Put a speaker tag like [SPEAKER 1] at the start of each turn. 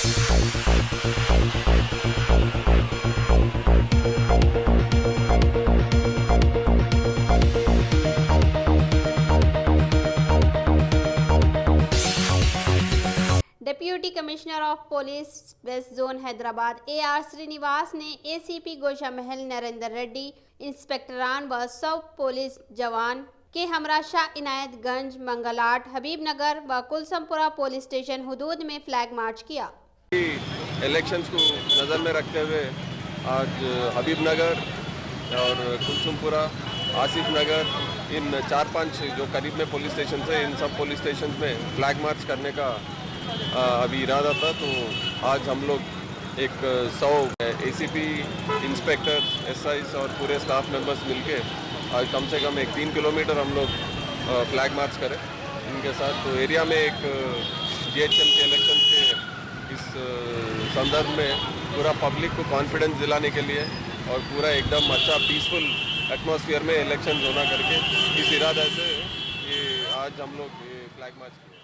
[SPEAKER 1] Deputy commissioner of police west zone Hyderabad AR Srinivas ने ACP गोशा महल नरेंद्र रेड्डी इंस्पेक्टरान व सब पुलिस जवान के हमरा शाह इनायतगंज मंगलाट हबीबनगर व कुलसमपुरा पुलिस स्टेशन हुदूद में फ्लैग मार्च किया।
[SPEAKER 2] इलेक्शंस को नज़र में रखते हुए आज हबीबनगर और कुलसमपुरा आसिफ नगर इन 4-5 जो करीब में पुलिस स्टेशन है, इन सब पुलिस स्टेशन में फ्लैग मार्च करने का अभी इरादा था। तो आज हम लोग एक 100 ACP इंस्पेक्टर SIs और पूरे स्टाफ मेंबर्स मिलके आज कम से कम 3 किलोमीटर हम लोग फ्लैग मार्च करें इनके साथ। तो एरिया में एक GHM के इलेक्शन के इस संदर्भ में पूरा पब्लिक को कॉन्फिडेंस दिलाने के लिए और पूरा एकदम अच्छा पीसफुल एटमॉस्फेयर में इलेक्शन होना करके इस इरादे से ये आज हम लोग फ्लैग मार्च किए।